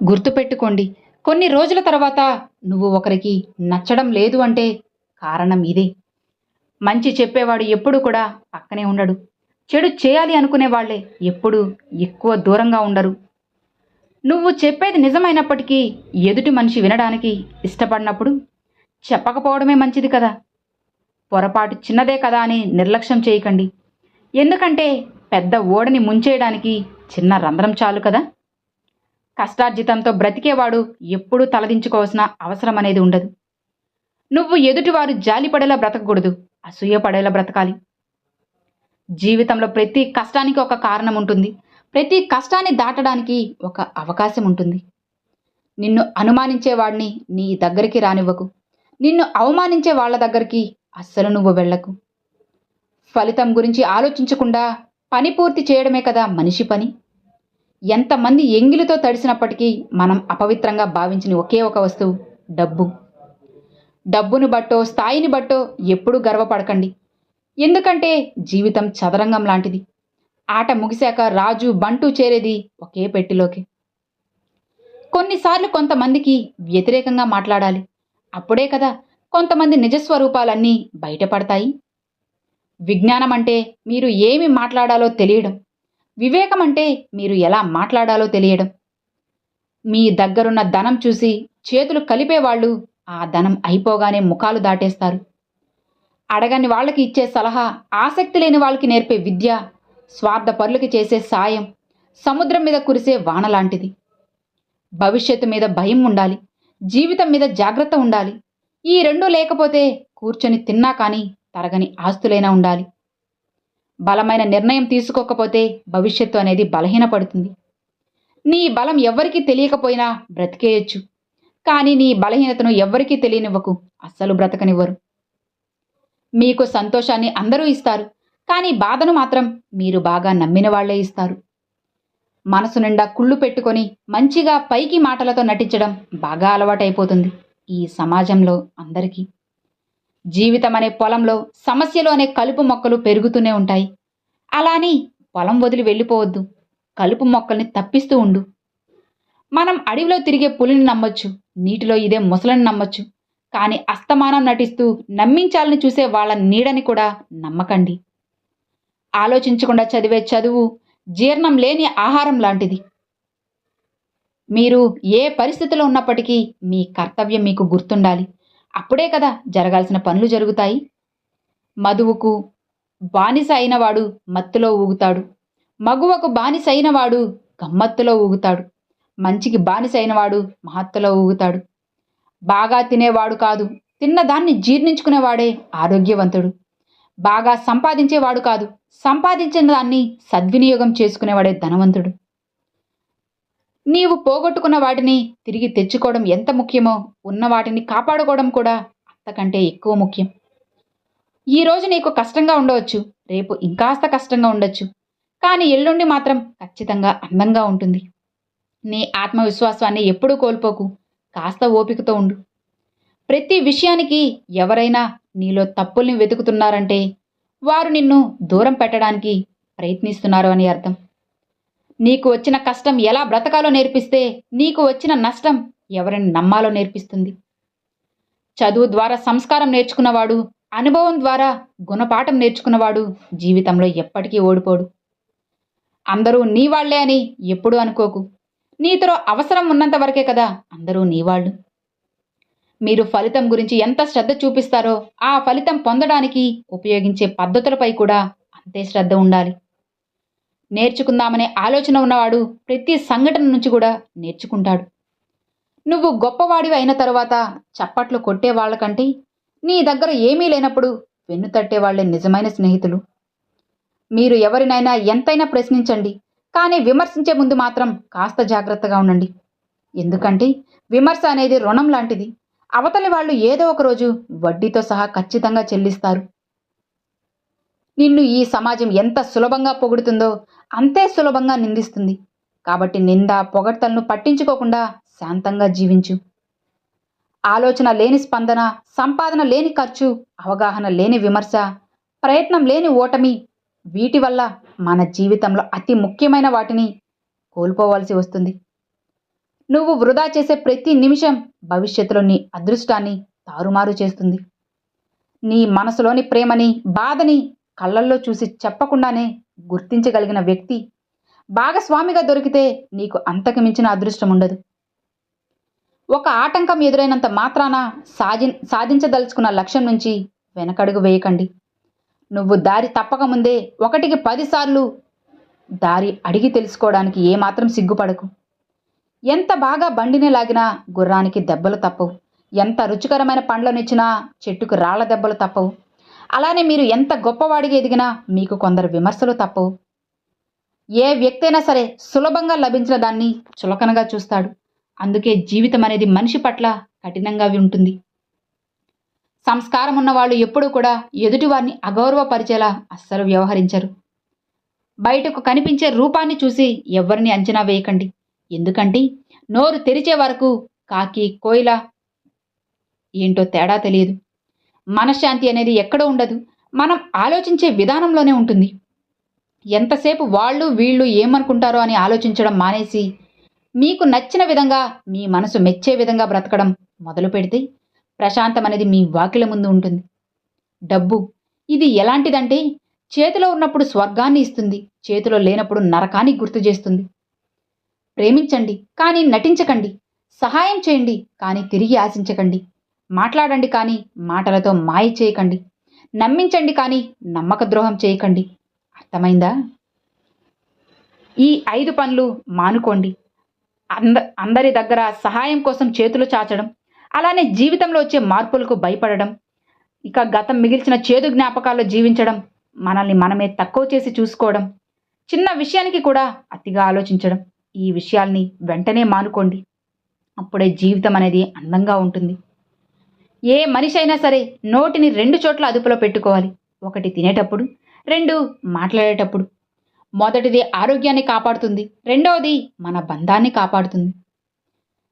గుర్తుపెట్టుకోండి. కొన్ని రోజుల తర్వాత నువ్వు ఒకరికి నచ్చడం లేదు అంటే కారణం ఇదే. మంచి చెప్పేవాడు ఎప్పుడూ కూడా పక్కనే ఉండడు. చెడు చేయాలి అనుకునే వాళ్ళే ఎప్పుడూ ఎక్కువ దూరంగా ఉండరు. నువ్వు చెప్పేది నిజమైనప్పటికీ ఎదుటి మనిషి వినడానికి ఇష్టపడినప్పుడు చెప్పకపోవడమే మంచిది కదా! పొరపాటు చిన్నదే కదా అని నిర్లక్ష్యం చేయకండి. ఎందుకంటే పెద్ద ఓడని ముంచేయడానికి చిన్న రంధ్రం చాలు కదా! కష్టార్జితంతో బ్రతికేవాడు ఎప్పుడూ తలదించుకోవాల్సిన అవసరం అనేది ఉండదు. నువ్వు ఎదుటివారు జాలిపడేలా బ్రతకకూడదు. అసూయపడేలా బ్రతకాలి. జీవితంలో ప్రతి కష్టానికి ఒక కారణం ఉంటుంది. ప్రతి కష్టాన్ని దాటడానికి ఒక అవకాశం ఉంటుంది. నిన్ను అనుమానించేవాడిని నీ దగ్గరికి రానివ్వకు. నిన్ను అవమానించే వాళ్ళ దగ్గరికి అస్సలు నువ్వు వెళ్ళకు. ఫలితం గురించి ఆలోచించకుండా పని పూర్తి చేయడమే కదా మనిషి పని. ఎంతమంది ఎంగిలితో తడిసినప్పటికీ మనం అపవిత్రంగా భావించిన ఒకే ఒక వస్తువు డబ్బు. డబ్బును బట్టో స్థాయిని బట్టో ఎప్పుడూ గర్వపడకండి. ఎందుకంటే జీవితం చదరంగం లాంటిది. ఆట ముగిశాక రాజు బంటూ చేరేది ఒకే పెట్టిలోకి. కొన్నిసార్లు కొంతమందికి వ్యతిరేకంగా మాట్లాడాలి. అప్పుడే కదా కొంతమంది నిజస్వరూపాలన్నీ బయటపడతాయి. విజ్ఞానం అంటే మీరు ఏమి మాట్లాడాలో తెలియడం. వివేకం అంటే మీరు ఎలా మాట్లాడాలో తెలియడం. మీ దగ్గరున్న ధనం చూసి చేతులు కలిపేవాళ్ళు ఆ ధనం అయిపోగానే ముఖాలు దాటేస్తారు. అడగని వాళ్ళకి ఇచ్చే సలహా, ఆసక్తి లేని వాళ్ళకి నేర్పే విద్య, స్వార్థపరులకి చేసే సాయం సముద్రం మీద కురిసే వాన లాంటిది. భవిష్యత్తు మీద భయం ఉండాలి. జీవితం మీద జాగ్రత్త ఉండాలి. ఈ రెండూ లేకపోతే కూర్చొని తిన్నా కానీ తరగని ఆస్తులైనా ఉండాలి. బలమైన నిర్ణయం తీసుకోకపోతే భవిష్యత్తు అనేది బలహీనపడుతుంది. నీ బలం ఎవ్వరికీ తెలియకపోయినా బ్రతికేయొచ్చు. కానీ నీ బలహీనతను ఎవ్వరికీ తెలియనివ్వకు. అస్సలు బ్రతకనివ్వరు. మీకు సంతోషాన్ని అందరూ ఇస్తారు. కానీ బాధను మాత్రం మీరు బాగా నమ్మిన వాళ్లే ఇస్తారు. మనసు నిండా కుళ్ళు పెట్టుకొని మంచిగా పైకి మాటలతో నటించడం బాగా అలవాటైపోతుంది ఈ సమాజంలో అందరికీ. జీవితం అనే పొలంలో సమస్యలు అనే కలుపు మొక్కలు పెరుగుతూనే ఉంటాయి. అలాని పొలం వదిలి వెళ్ళిపోవద్దు. కలుపు మొక్కల్ని తప్పిస్తూ ఉండు. మనం అడవిలో తిరిగే పులిని నమ్మొచ్చు. నీటిలో ఇదే ముసలిని నమ్మొచ్చు. కానీ అస్తమానం నటిస్తూ నమ్మించాలని చూసే వాళ్ళ నీడని కూడా నమ్మకండి. ఆలోచించకుండా చదివే చదువు జీర్ణం లేని ఆహారం లాంటిది. మీరు ఏ పరిస్థితిలో ఉన్నప్పటికీ మీ కర్తవ్యం మీకు గుర్తుండాలి. అప్పుడే కదా జరగాల్సిన పనులు జరుగుతాయి. మధువుకు బానిస అయినవాడు మత్తులో ఊగుతాడు. మగువకు బానిస అయినవాడు గమ్మత్తులో ఊగుతాడు. మంచికి బానిస అయినవాడు మహత్తులో ఊగుతాడు. బాగా తినేవాడు కాదు, తిన్నదాన్ని జీర్ణించుకునేవాడే ఆరోగ్యవంతుడు. బాగా సంపాదించేవాడు కాదు, సంపాదించిన దాన్ని సద్వినియోగం చేసుకునేవాడే ధనవంతుడు. నీవు పోగొట్టుకున్న వాటిని తిరిగి తెచ్చుకోవడం ఎంత ముఖ్యమో ఉన్న వాటిని కాపాడుకోవడం కూడా అంతకంటే ఎక్కువ ముఖ్యం. ఈరోజు నీకు కష్టంగా ఉండవచ్చు, రేపు ఇంకాస్త కష్టంగా ఉండొచ్చు. కానీ ఎల్లుండి మాత్రం ఖచ్చితంగా అందంగా ఉంటుంది. నీ ఆత్మవిశ్వాసాన్ని ఎప్పుడూ కోల్పోకు. కాస్త ఓపికతో ఉండు. ప్రతి విషయానికి ఎవరైనా నీలో తప్పుల్ని వెతుకుతున్నారంటే వారు నిన్ను దూరం పెట్టడానికి ప్రయత్నిస్తున్నారు అని అర్థం. నీకు వచ్చిన కష్టం ఎలా బ్రతకాలో నేర్పిస్తే నీకు వచ్చిన నష్టం ఎవరిని నమ్మాలో నేర్పిస్తుంది. చదువు ద్వారా సంస్కారం నేర్చుకున్నవాడు, అనుభవం ద్వారా గుణపాఠం నేర్చుకున్నవాడు జీవితంలో ఎప్పటికీ ఓడిపోడు. అందరూ నీ వాళ్లే అని ఎప్పుడూ అనుకోకు. నీతో అవసరం ఉన్నంత వరకే కదా అందరూ నీవాళ్ళు. మీరు ఫలితం గురించి ఎంత శ్రద్ధ చూపిస్తారో ఆ ఫలితం పొందడానికి ఉపయోగించే పద్ధతులపై కూడా అంతే శ్రద్ధ ఉండాలి. నేర్చుకుందామనే ఆలోచన ఉన్నవాడు ప్రతి సంఘటన నుంచి కూడా నేర్చుకుంటాడు. నువ్వు గొప్పవాడివి అయిన తరువాత చప్పట్లు కొట్టే వాళ్ళకంటే నీ దగ్గర ఏమీ లేనప్పుడు వెన్ను తట్టే వాళ్లే నిజమైన స్నేహితులు. మీరు ఎవరినైనా ఎంతైనా ప్రశ్నించండి, కానీ విమర్శించే ముందు మాత్రం కాస్త జాగ్రత్తగా ఉండండి. ఎందుకంటే విమర్శ అనేది రుణం లాంటిది. అవతలి వాళ్ళు ఏదో ఒక రోజు వడ్డీతో సహా ఖచ్చితంగా చెల్లిస్తారు. నిన్ను ఈ సమాజం ఎంత సులభంగా పొగుడుతుందో అంతే సులభంగా నిందిస్తుంది. కాబట్టి నింద పొగడ్తలను పట్టించుకోకుండా శాంతంగా జీవించు. ఆలోచన లేని స్పందన, సంపాదన లేని ఖర్చు, అవగాహన లేని విమర్శ, ప్రయత్నం లేని ఓటమి, వీటి వల్ల మన జీవితంలో అతి ముఖ్యమైన వాటిని కోల్పోవాల్సి వస్తుంది. నువ్వు వృధా చేసే ప్రతి నిమిషం భవిష్యత్తులో నీ అదృష్టాన్ని తారుమారు చేస్తుంది. నీ మనసులోని ప్రేమని, బాధని కళ్ళల్లో చూసి చెప్పకుండానే గుర్తించగలిగిన వ్యక్తి భాగస్వామిగా దొరికితే నీకు అంతకు మించిన అదృష్టం ఉండదు. ఒక ఆటంకం ఎదురైనంత మాత్రాన సాధించదలుచుకున్న లక్ష్యం నుంచి వెనకడుగు వేయకండి. నువ్వు దారి తప్పకముందే 1కి 10 సార్లు దారి అడిగి తెలుసుకోవడానికి ఏమాత్రం సిగ్గుపడకు. ఎంత బాగా బండిని లాగినా గుర్రానికి దెబ్బలు తప్పవు. ఎంత రుచికరమైన పండ్లనిచ్చినా చెట్టుకు రాళ్ల దెబ్బలు తప్పవు. అలానే మీరు ఎంత గొప్పవాడిగా ఎదిగినా మీకు కొందరు విమర్శలు తప్పవు. ఏ వ్యక్తి అయినా సరే సులభంగా లభించిన దాన్ని చులకనగా చూస్తాడు. అందుకే జీవితం అనేది మనిషి పట్ల కఠినంగా ఉంటుంది. సంస్కారం ఉన్నవాళ్ళు ఎప్పుడూ కూడా ఎదుటివారిని అగౌరవపరిచేలా అస్సలు వ్యవహరించరు. బయటకు కనిపించే రూపాన్ని చూసి ఎవరిని అంచనా వేయకండి. ఎందుకంటే నోరు తెరిచే వరకు కాకి కోయిల ఏంటో తేడా తెలియదు. మనశ్శాంతి అనేది ఎక్కడో ఉండదు, మనం ఆలోచించే విధానంలోనే ఉంటుంది. ఎంతసేపు వాళ్ళు వీళ్ళు ఏమనుకుంటారో అని ఆలోచించడం మానేసి మీకు నచ్చిన విధంగా, మీ మనసు మెచ్చే విధంగా బ్రతకడం మొదలు పెడితే ప్రశాంతం అనేది మీ వాకిల ముందు ఉంటుంది. డబ్బు ఇది ఎలాంటిదంటే చేతిలో ఉన్నప్పుడు స్వర్గాన్ని ఇస్తుంది, చేతిలో లేనప్పుడు నరకాన్ని గుర్తు చేస్తుంది. ప్రేమించండి కానీ నటించకండి. సహాయం చేయండి కానీ తిరిగి ఆశించకండి. మాట్లాడండి కానీ మాటలతో మాయ చేయకండి. నమ్మించండి కానీ నమ్మక ద్రోహం చేయకండి. అర్థమైందా? ఈ 5 పనులు మానుకోండి. అందరి దగ్గర సహాయం కోసం చేతులు చాచడం, అలానే జీవితంలో వచ్చే మార్పులకు భయపడడం, ఇక గతం మిగిల్చిన చేదు జ్ఞాపకాల్లో జీవించడం, మనల్ని మనమే తక్కువ చేసి చూసుకోవడం, చిన్న విషయానికి కూడా అతిగా ఆలోచించడం, ఈ విషయాల్ని వెంటనే మానుకోండి. అప్పుడే జీవితం అనేది అందంగా ఉంటుంది. ఏ మనిషి అయినా సరే నోటిని 2 చోట్ల అదుపులో పెట్టుకోవాలి. 1 తినేటప్పుడు, 2 మాట్లాడేటప్పుడు. మొదటిది ఆరోగ్యాన్ని కాపాడుతుంది, రెండవది మన బంధాన్ని కాపాడుతుంది.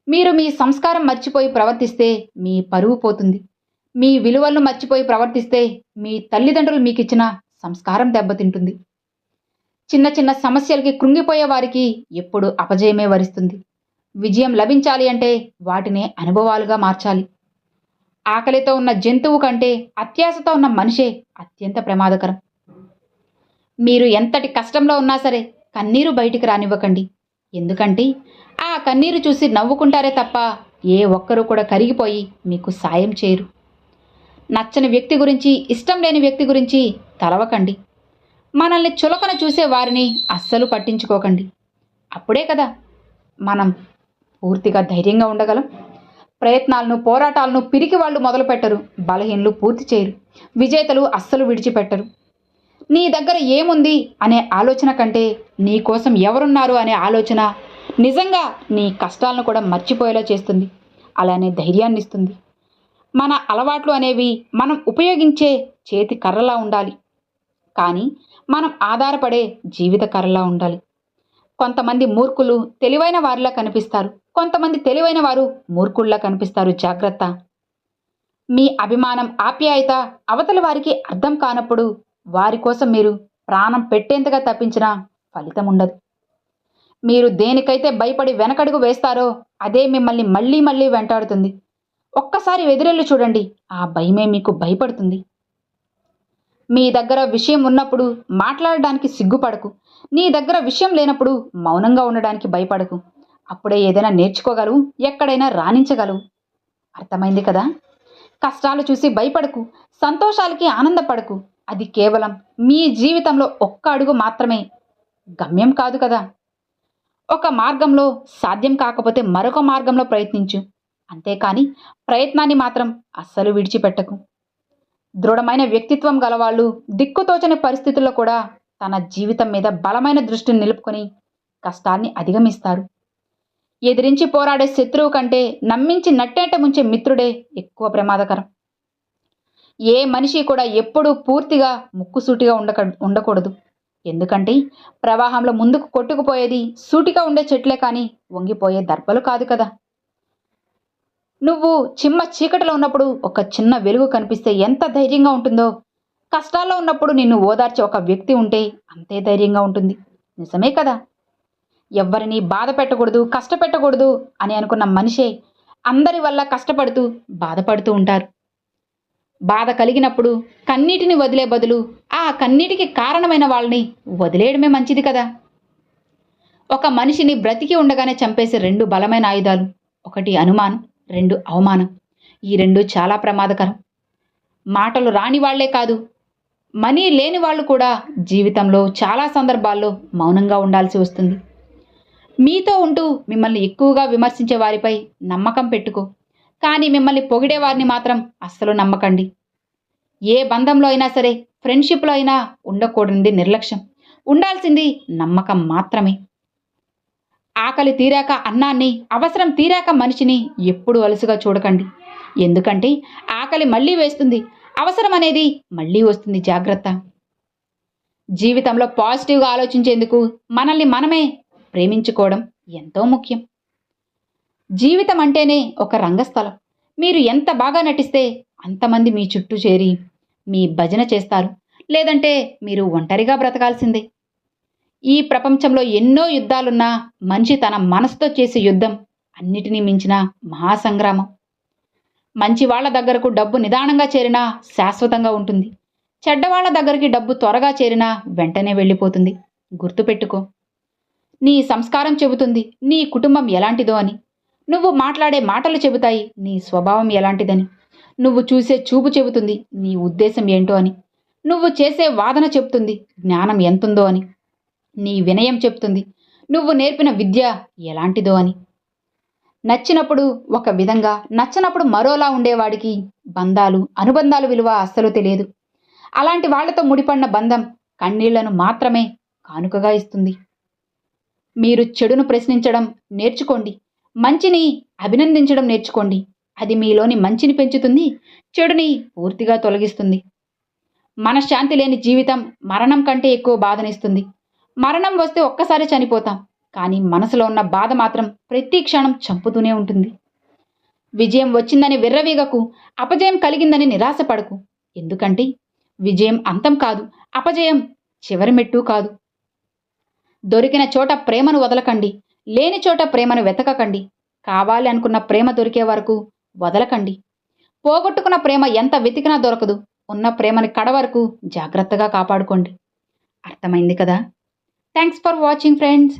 మీరు మీ సంస్కారం మర్చిపోయి ప్రవర్తిస్తే మీ పరువు పోతుంది. మీ విలువలను మర్చిపోయి ప్రవర్తిస్తే మీ తల్లిదండ్రులు మీకు ఇచ్చిన సంస్కారం దెబ్బతింటుంది. చిన్న చిన్న సమస్యలకి కృంగిపోయే వారికి ఎప్పుడు అపజయమే వరిస్తుంది. విజయం లభించాలి అంటే వాటిని అనుభవాలుగా మార్చాలి. ఆకలితో ఉన్న జంతువు కంటే అత్యాశతో ఉన్న మనిషే అత్యంత ప్రమాదకరం. మీరు ఎంతటి కష్టంలో ఉన్నా సరే కన్నీరు బయటికి రానివ్వకండి. ఎందుకంటే ఆ కన్నీరు చూసి నవ్వుకుంటారే తప్ప ఏ ఒక్కరూ కూడా కరిగిపోయి మీకు సాయం చేయరు. నచ్చని వ్యక్తి గురించి, ఇష్టం లేని వ్యక్తి గురించి తలవకండి. మనల్ని చులకన చూసే వారిని అస్సలు పట్టించుకోకండి. అప్పుడే కదా మనం పూర్తిగా ధైర్యంగా ఉండగలం. ప్రయత్నాలను, పోరాటాలను పిరికి వాళ్ళు మొదలుపెట్టరు, బలహీనలు పూర్తి చేయరు, విజేతలు అస్సలు విడిచిపెట్టరు. నీ దగ్గర ఏముంది అనే ఆలోచన కంటే నీ కోసం ఎవరున్నారు అనే ఆలోచన నిజంగా నీ కష్టాలను కూడా మర్చిపోయేలా చేస్తుంది. అలానే ధైర్యాన్ని ఇస్తుంది. మన అలవాట్లు అనేవి మనం ఉపయోగించే చేతి కర్రలా ఉండాలి, కానీ మనం ఆధారపడే జీవిత కర్రలా ఉండాలి. కొంతమంది మూర్ఖులు తెలివైన వారిలా కనిపిస్తారు, కొంతమంది తెలివైన వారు మూర్ఖుల్లా కనిపిస్తారు. జాగ్రత్త. మీ అభిమానం, ఆప్యాయత అవతలి వారికి అర్థం కానప్పుడు వారి కోసం మీరు ప్రాణం పెట్టేంతగా తప్పించినా ఫలితం ఉండదు. మీరు దేనికైతే భయపడి వెనకడుగు వేస్తారో అదే మిమ్మల్ని మళ్ళీ మళ్ళీ వెంటాడుతుంది. ఒక్కసారి ఎదురెళ్ళి చూడండి, ఆ భయమే మీకు భయపడుతుంది. మీ దగ్గర విషయం ఉన్నప్పుడు మాట్లాడడానికి సిగ్గుపడకు. నీ దగ్గర విషయం లేనప్పుడు మౌనంగా ఉండడానికి భయపడకు. అప్పుడే ఏదైనా నేర్చుకోగలవు, ఎక్కడైనా రాణించగలవు. అర్థమైంది కదా? కష్టాలు చూసి భయపడకు, సంతోషాలకి ఆనందపడకు. అది కేవలం మీ జీవితంలో ఒక్క అడుగు మాత్రమే, గమ్యం కాదు కదా. ఒక మార్గంలో సాధ్యం కాకపోతే మరొక మార్గంలో ప్రయత్నించు. అంతేకాని ప్రయత్నాన్ని మాత్రం అస్సలు విడిచిపెట్టకు. దృఢమైన వ్యక్తిత్వం గలవాళ్ళు దిక్కుతోచని పరిస్థితుల్లో కూడా తన జీవితం మీద బలమైన దృష్టిని నిలుపుకొని కష్టాన్ని అధిగమిస్తారు. ఎదిరించి పోరాడే శత్రువు కంటే నమ్మించి నట్టేట ముంచే మిత్రుడే ఎక్కువ ప్రమాదకరం. ఏ మనిషి కూడా ఎప్పుడూ పూర్తిగా ముక్కుసూటిగా ఉండకూడదు. ఎందుకంటే ప్రవాహంలో ముందుకు కొట్టుకుపోయేది సూటిగా ఉండే చెట్లే కానీ వంగిపోయే దర్పలు కాదు కదా. నువ్వు చిమ్మ చీకటిలో ఉన్నప్పుడు ఒక చిన్న వెలుగు కనిపిస్తే ఎంత ధైర్యంగా ఉంటుందో, కష్టాల్లో ఉన్నప్పుడు నిన్ను ఓదార్చే ఒక వ్యక్తి ఉంటే అంతే ధైర్యంగా ఉంటుంది. నిజమే కదా? ఎవ్వరినీ బాధ పెట్టకూడదు, కష్టపెట్టకూడదు అని అనుకున్న మనిషే అందరి వల్ల కష్టపడుతూ, బాధపడుతూ ఉంటారు. బాధ కలిగినప్పుడు కన్నీటిని వదిలే బదులు ఆ కన్నీటికి కారణమైన వాళ్ళని వదిలేయడమే మంచిది కదా. ఒక మనిషిని బ్రతికి ఉండగానే చంపేసే రెండు బలమైన ఆయుధాలు, ఒకటి అనుమానం, రెండు అవమానం. ఈ రెండు చాలా ప్రమాదకరం. మాటలు రాని వాళ్లే కాదు, మనీ లేని వాళ్ళు కూడా జీవితంలో చాలా సందర్భాల్లో మౌనంగా ఉండాల్సి వస్తుంది. మీతో ఉంటూ మిమ్మల్ని ఎక్కువగా విమర్శించే వారిపై నమ్మకం పెట్టుకో, కానీ మిమ్మల్ని పొగిడే వారిని మాత్రం అస్సలు నమ్మకండి. ఏ బంధంలో అయినా సరే, ఫ్రెండ్షిప్లో అయినా ఉండకూడనిది నిర్లక్ష్యం, ఉండాల్సింది నమ్మకం మాత్రమే. ఆకలి తీరాక అన్నాన్ని, అవసరం తీరాక మనిషిని ఎప్పుడూ అలుసుగా చూడకండి. ఎందుకంటే ఆకలి మళ్ళీ వేస్తుంది, అవసరం అనేది మళ్ళీ వస్తుంది. జాగ్రత్త. జీవితంలో పాజిటివ్గా ఆలోచించేందుకు మనల్ని మనమే ప్రేమించుకోవడం ఎంతో ముఖ్యం. జీవితం అంటేనే ఒక రంగస్థలం. మీరు ఎంత బాగా నటిస్తే అంతమంది మీ చుట్టూ చేరి మీ భజన చేస్తారు, లేదంటే మీరు ఒంటరిగా బ్రతకాల్సిందే. ఈ ప్రపంచంలో ఎన్నో యుద్ధాలున్నా మనిషి తన మనసుతో చేసే యుద్ధం అన్నిటినీ మించిన మహాసంగ్రామం. మంచి వాళ్ళ దగ్గరకు డబ్బు నిదానంగా చేరినా శాశ్వతంగా ఉంటుంది. చెడ్డవాళ్ల దగ్గరికి డబ్బు త్వరగా చేరినా వెంటనే వెళ్ళిపోతుంది. గుర్తుపెట్టుకో. నీ సంస్కారం చెబుతుంది నీ కుటుంబం ఎలాంటిదో అని. నువ్వు మాట్లాడే మాటలు చెబుతాయి నీ స్వభావం ఎలాంటిదని. నువ్వు చూసే చూపు చెబుతుంది నీ ఉద్దేశం ఏంటో అని. నువ్వు చేసే వాదన చెబుతుంది జ్ఞానం ఎంతుందో అని. నీ వినయం చెప్తుంది నువ్వు నేర్పిన విద్య ఎలాంటిదో అని. నచ్చినప్పుడు ఒక విధంగా, నచ్చనప్పుడు మరోలా ఉండేవాడికి బంధాలు, అనుబంధాలు విలువ అస్సలు తెలియదు. అలాంటి వాళ్లతో ముడిపడిన బంధం కన్నీళ్లను మాత్రమే కానుకగా ఇస్తుంది. మీరు చెడును ప్రశ్నించడం నేర్చుకోండి, మంచిని అభినందించడం నేర్చుకోండి. అది మీలోని మంచిని పెంచుతుంది, చెడుని పూర్తిగా తొలగిస్తుంది. మనశ్శాంతి లేని జీవితం మరణం కంటే ఎక్కువ బాధనిస్తుంది. మరణం వస్తే ఒక్కసారి చనిపోతాం, కానీ మనసులో ఉన్న బాధ మాత్రం ప్రతి క్షణం చంపుతూనే ఉంటుంది. విజయం వచ్చిందని విర్రవీగకు, అపజయం కలిగిందని నిరాశపడకు. ఎందుకంటే విజయం అంతం కాదు, అపజయం చివరి మెట్టు కాదు. దొరికిన చోట ప్రేమను వదలకండి, లేని చోట ప్రేమను వెతకకండి. కావాలి అనుకున్న ప్రేమ దొరికే వరకు వదలకండి. పోగొట్టుకున్న ప్రేమ ఎంత వెతికినా దొరకదు. ఉన్న ప్రేమని కడ వరకు జాగ్రత్తగా కాపాడుకోండి. అర్థమైంది కదా? Thanks for watching friends.